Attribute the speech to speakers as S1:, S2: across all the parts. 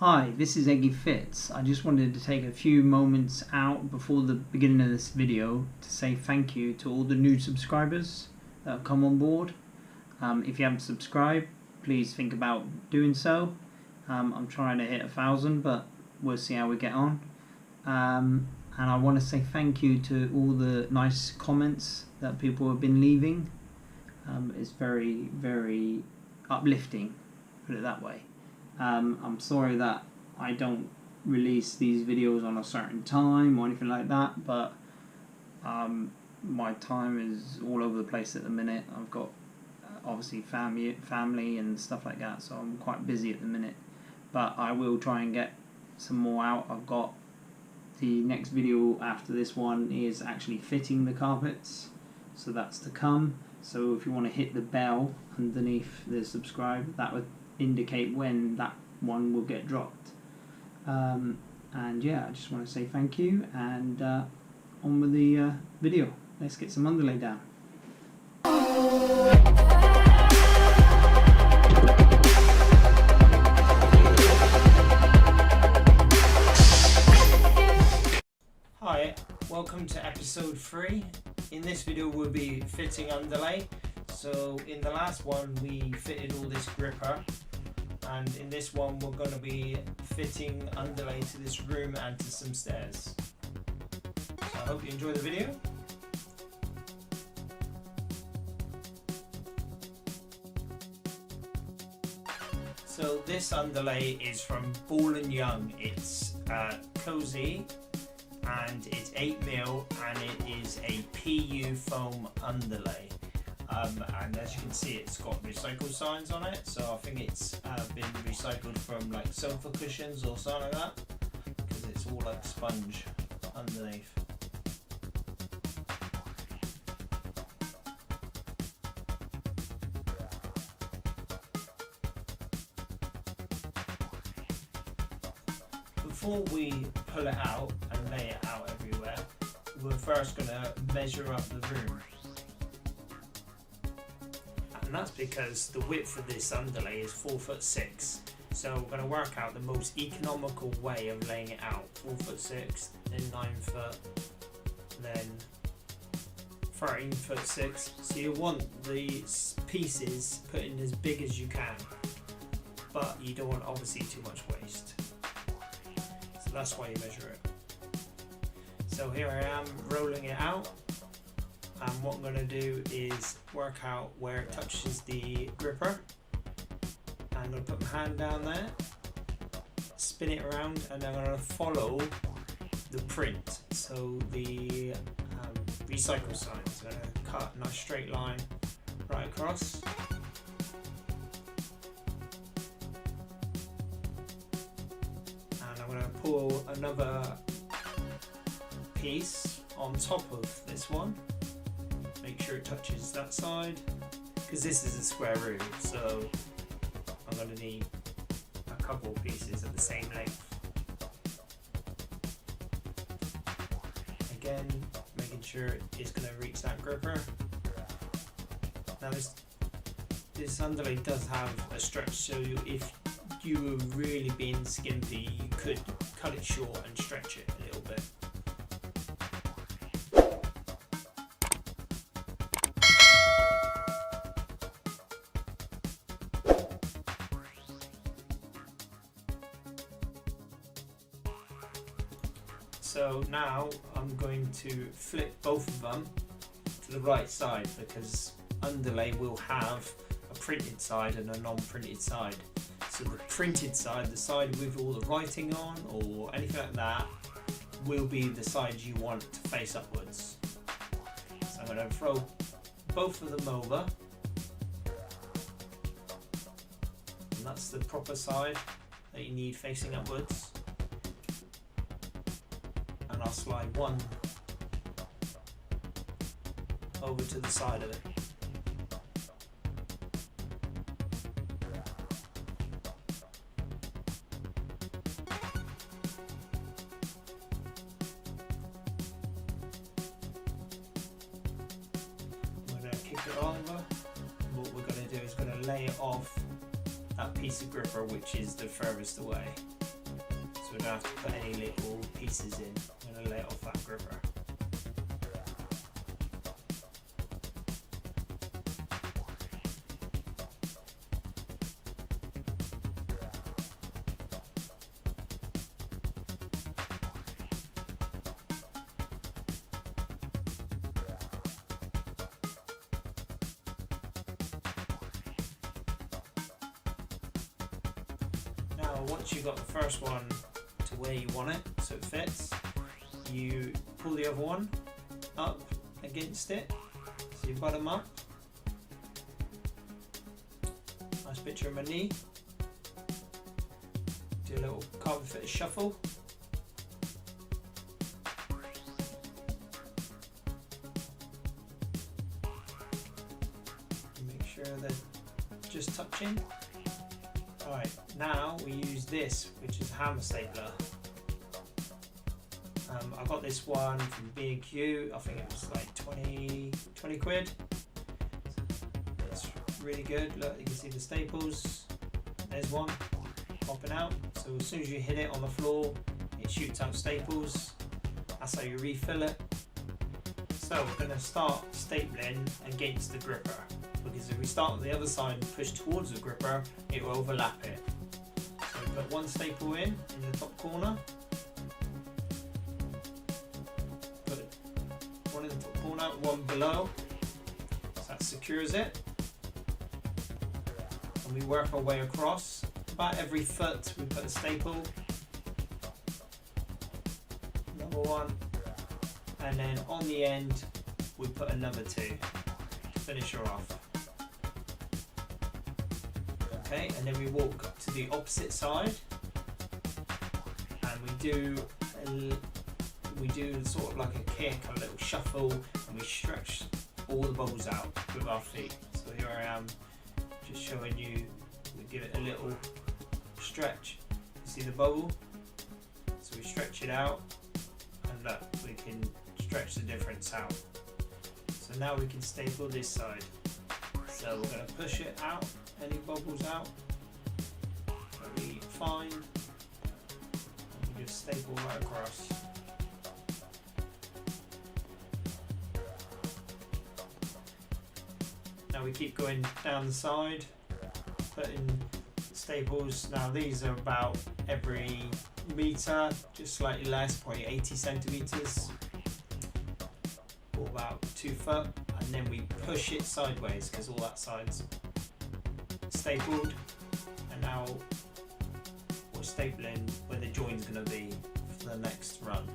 S1: Hi, this is Eggy Fits. I just wanted to take a few moments out before the beginning of this video to say thank you to all the new subscribers that have come on board. If you haven't subscribed, please think about doing so. I'm trying to hit 1,000, but we'll see how we get on. And I want to say thank you to all the nice comments that people have been leaving. It's very, very uplifting, put it that way. I'm sorry that I don't release these videos on a certain time or anything like that, but my time is all over the place at the minute. I've got obviously family and stuff like that, so I'm quite busy at the minute, but I will try and get some more out. I've got the next video after this one is actually fitting the carpets, so that's to come. So if you want to hit the bell underneath the subscribe, that would indicate when that one will get dropped. And yeah, I just want to say thank you, and on with the video. Let's get some underlay down. Hi, welcome to episode 3. In this video we'll be fitting underlay. So in the last one we fitted all this gripper, and in this one we're going to be fitting underlay to this room and to some stairs. So I hope you enjoy the video. So this underlay is from Ball & Young. It's cozy, and it's 8mm, and it is a PU foam underlay. And as you can see, it's got recycle signs on it, so I think it's been recycled from like sofa cushions or something like that, because it's all like sponge underneath. Before we pull it out and lay it out everywhere, we're first going to measure up the room. And that's because the width of this underlay is 4'6", so we're going to work out the most economical way of laying it out. 4'6", then 9 foot, then 13'6". So you want the pieces put in as big as you can, but you don't want obviously too much waste. So that's why you measure it. So here I am rolling it out. And what I'm going to do is work out where it touches the gripper. I'm going to put my hand down there, spin it around, and I'm going to follow the print. So the recycle signs. I'm going to cut a nice straight line right across. And I'm going to pull another piece on top of this one. Make sure it touches that side, because this is a square room, so I'm going to need a couple of pieces of the same length. Again, making sure it's going to reach that gripper. Now this underlay does have a stretch, so if you were really being skimpy, you could cut it short and stretch it a little bit. So now I'm going to flip both of them to the right side, because underlay will have a printed side and a non-printed side. So the printed side, the side with all the writing on or anything like that, will be the side you want to face upwards. So I'm going to throw both of them over, and that's the proper side that you need facing upwards. And I'll slide one over to the side of it. I'm going to kick it over. What we're going to do is going to lay it off that piece of gripper which is the furthest away. so we don't have to put any little pieces in. I'm going to lay it off that gripper. Once you've got the first one to where you want it, so it fits, you pull the other one up against it, so you bottom up. Nice picture of my knee. Do a little carbon fitter shuffle. Make sure they're just touching. Alright, now we use this, which is a hammer stapler. I got this one from B&Q, I think it was like 20 quid. It's really good. Look, you can see the staples. There's one popping out. So as soon as you hit it on the floor, it shoots out staples. That's how you refill it. So we're going to start stapling against the gripper, because if we start on the other side and push towards the gripper, it will overlap it. So we put one staple in the top corner, put one in the top corner, one below, so that secures it. And we work our way across. About every foot we put a staple, another one, and then on the end we put another two to finish her off. Okay, and then we walk to the opposite side, and we do sort of like a kick, a little shuffle, and we stretch all the bubbles out with our feet. So here I am, just showing you. We give it a little stretch. You see the bubble? So we stretch it out, and look, we can stretch the difference out. So now we can staple this side. So we're going to push it out, any bubbles out, very fine, and we just staple right across. Now we keep going down the side, putting staples. Now these are about every meter, just slightly less, probably 80 centimeters, or about 2 foot, and then we push it sideways because all that side's stapled, and now we're stapling where the join's going to be for the next run.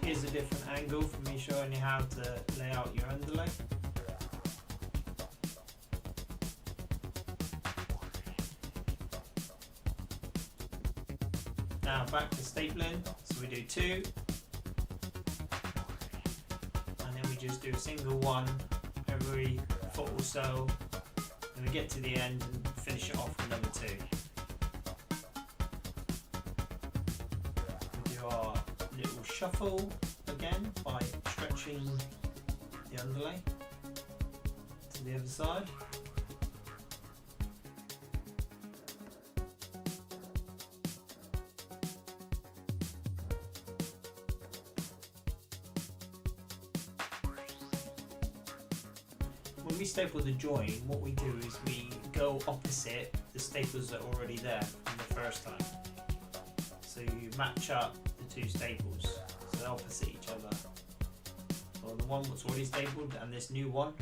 S1: Here's a different angle for me showing you how to lay out your underlay. Now back to stapling, so we do 2, and then we just do a single one every foot or so, and we get to the end and finish it off with another 2. We do our little shuffle again by stretching the underlay to the other side. When we staple the join, what we do is we go opposite the staples that are already there from the first time. So you match up the 2 staples, so they're opposite each other. So the one that's already stapled and this new one.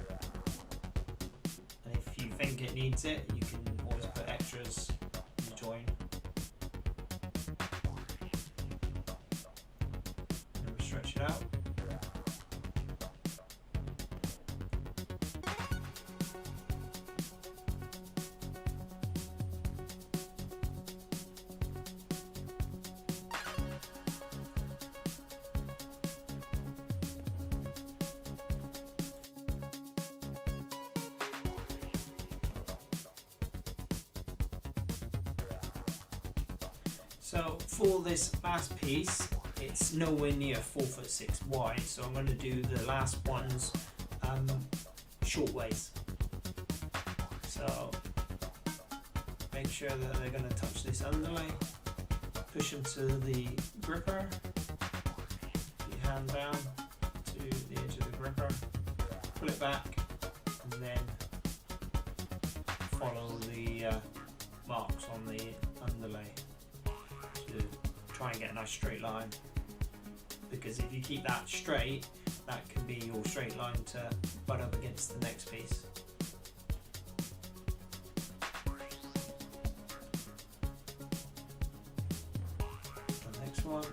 S1: And if you think it needs it, you can always put extras in the join. And we stretch it out. So for this last piece, it's nowhere near 4'6" wide, so I'm going to do the last ones short ways. So make sure that they're going to touch this underlay, push them to the gripper, put your hand down to the edge of the gripper, pull it back, and then follow the marks on the underlay to try and get a nice straight line, because if you keep that straight, that can be your straight line to butt up against the next piece. The next one.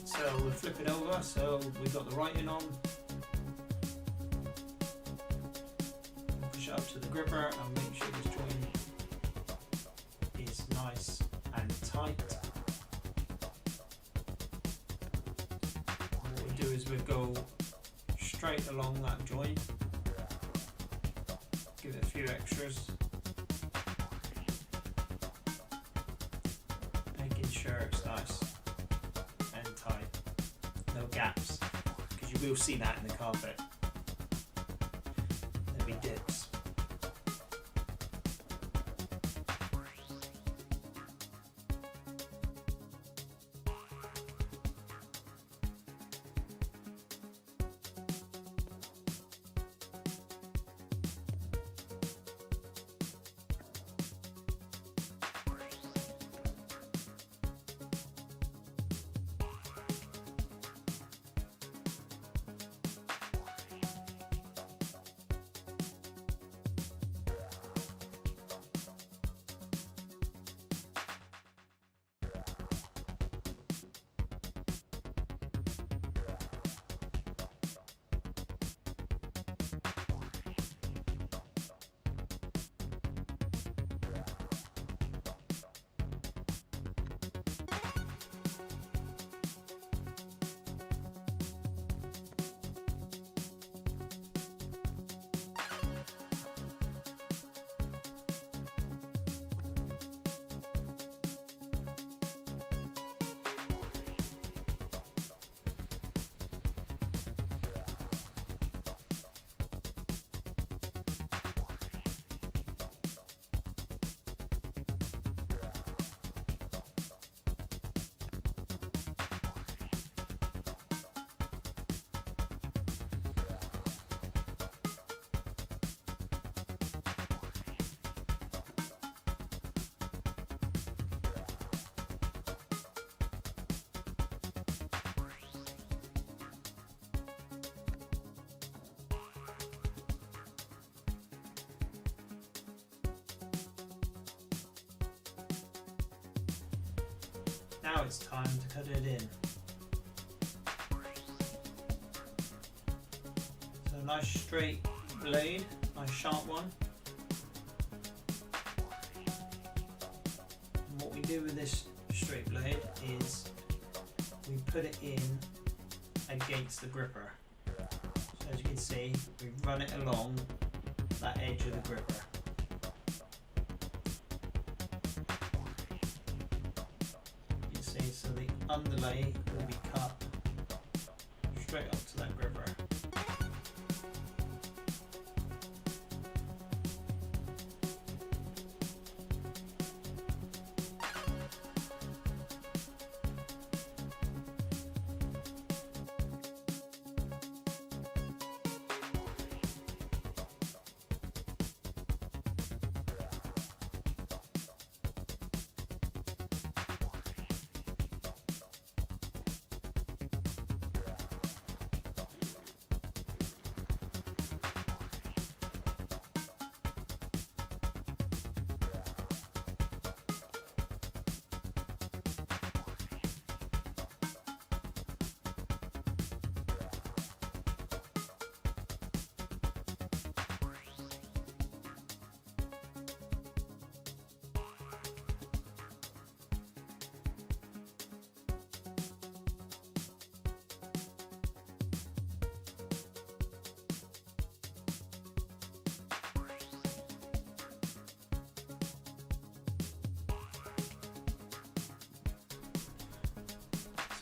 S1: So we'll flip it over, so we've got the writing on. Push it up to the gripper and make sure this joint is nice and tight. What we do is we go straight along that joint, give it a few extras, making sure it's nice and tight, no gaps, because you will see that in the carpet. There'll be dips. Now it's time to cut it in. So a nice straight blade, nice sharp one. And what we do with this straight blade is we put it in against the gripper. So as you can see, we run it along that edge of the gripper. So the underlay will be cut straight up to that gripper.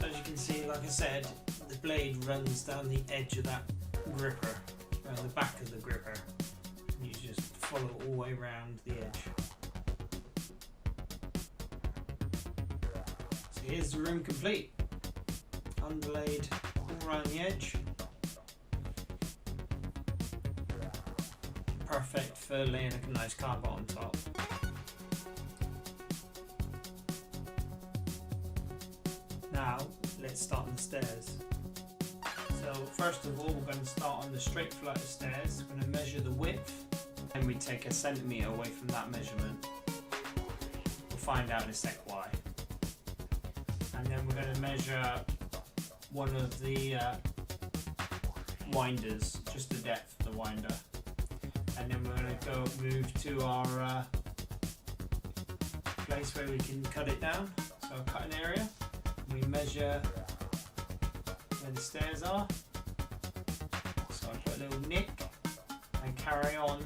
S2: as you can see, like I said, the blade runs down the edge of that gripper, around the back of the gripper, and you just follow all the way around the edge. So here's the room complete. Underlaid all around the edge. Perfect for laying a nice carpet on top. Now let's start on the stairs. So first of all, we're going to start on the straight flight of stairs. We're going to measure the width, and we take a centimetre away from that measurement. We'll find out in a sec why. And then we're going to measure one of the winders, just the depth of the winder. And then we're going to move to our place where we can cut it down, so our cutting area. We measure where the stairs are. So I put a little nick and carry on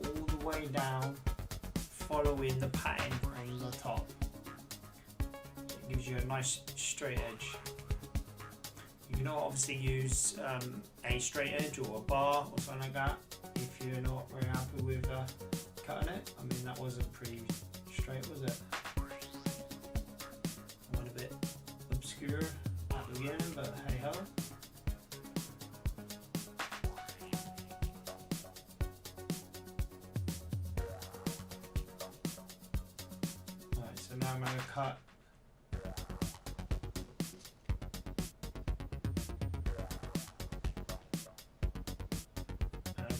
S2: all the way down, following the pattern on the top. It gives you a nice straight edge. You can obviously use a straight edge or a bar or something like that if you're not very happy with cutting it. I mean, that wasn't pretty straight, was it? I went a bit obscure at the beginning, but hey ho. Right, so now I'm going to cut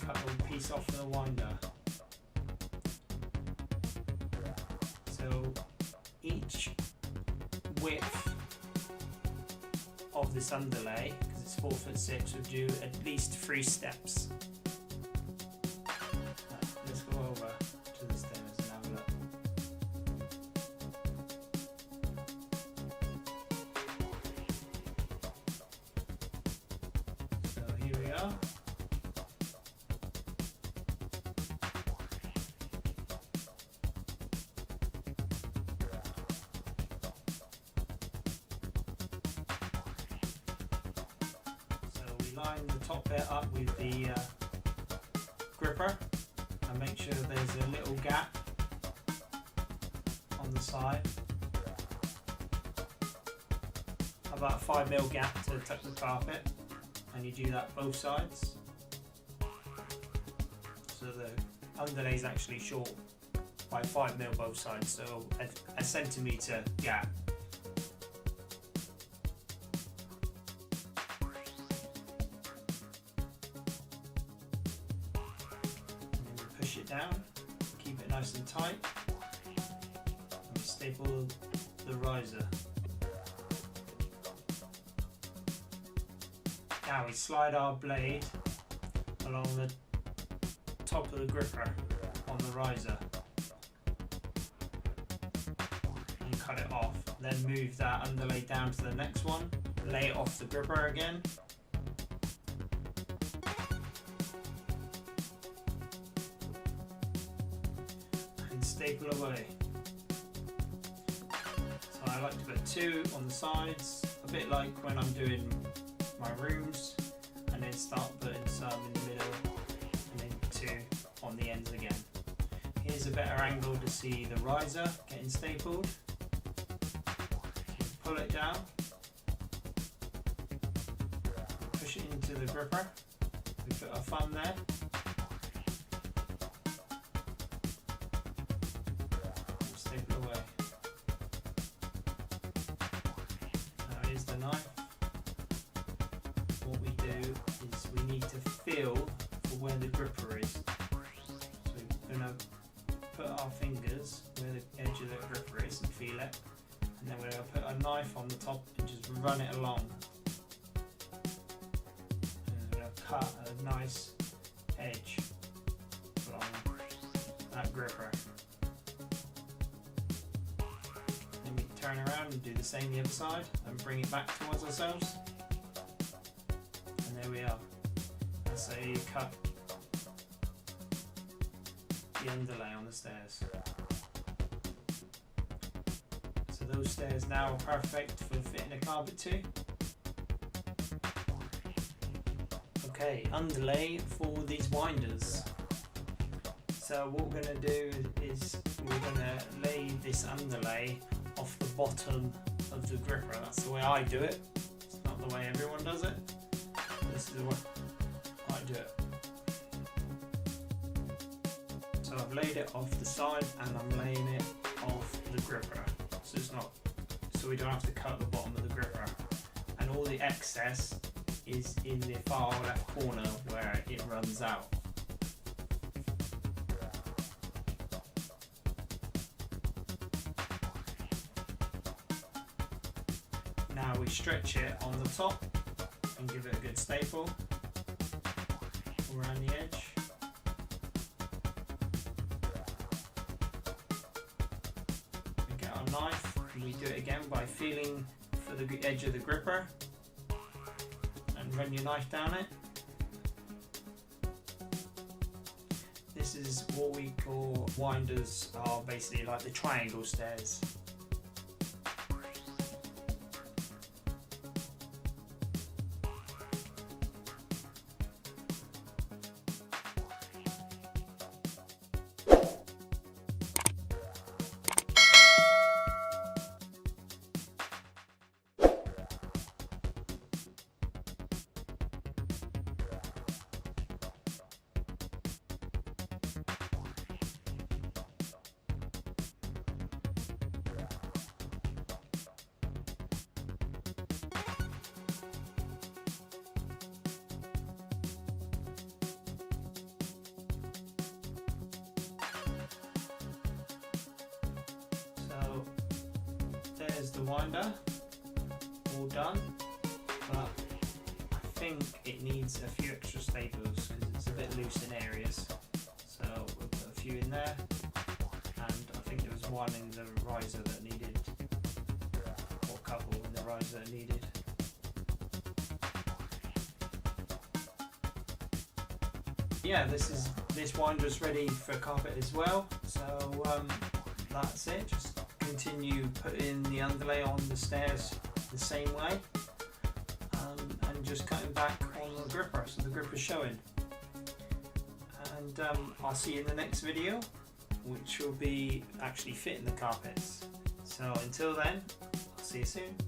S2: a piece off the winder. So each width of this underlay, because it's 4'6", would do at least 3 steps. Right, let's go over to the stairs and have a look. So here we are. Line the top bit up with the gripper and make sure there's a little gap on the side, about a 5mm gap to touch the carpet, and you do that both sides. So the underlay is actually short by 5mm both sides, so a centimetre gap. Push it down, keep it nice and tight, and staple the riser. Now we slide our blade along the top of the gripper on the riser and cut it off. Then move that underlay down to the next one, lay it off the gripper again. Staple away. So I like to put 2 on the sides, a bit like when I'm doing my rooms, and then start putting some in the middle and then 2 on the ends again. Here's a better angle to see the riser getting stapled. Pull it down, push it into the gripper, we put our thumb there. Staple away. Now here's the knife. What we do is we need to feel for where the gripper is. So we're going to put our fingers where the edge of the gripper is and feel it. And then we're going to put a knife on the top and just run it along. And we're going to cut a nice edge along that gripper. Turn around and do the same the other side and bring it back towards ourselves, and there we are. That's how you cut the underlay on the stairs. So those stairs now are perfect for fitting a carpet to. Okay, underlay for these winders. So what we're going to do is we're going to lay this underlay off the bottom of the gripper. That's the way I do it. It's not the way everyone does it. This is the way I do it. So I've laid it off the side and I'm laying it off the gripper. So it's not, so we don't have to cut the bottom of the gripper. And all the excess is in the far left corner where it runs out. Now we stretch it on the top and give it a good staple around the edge. We get our knife and we do it again by feeling for the edge of the gripper and run your knife down it. This is what we call winders, are basically like the triangle stairs. There's the winder, all done, but I think it needs a few extra staples because it's a bit loose in areas. So we'll put a few in there, and I think there was one in the riser that needed, or a couple in the riser that needed. Yeah, this winder's ready for carpet as well. So that's it. Just continue putting the underlay on the stairs the same way, and just cutting back on the gripper so the gripper's showing. And I'll see you in the next video, which will be actually fitting the carpets. So until then, I'll see you soon.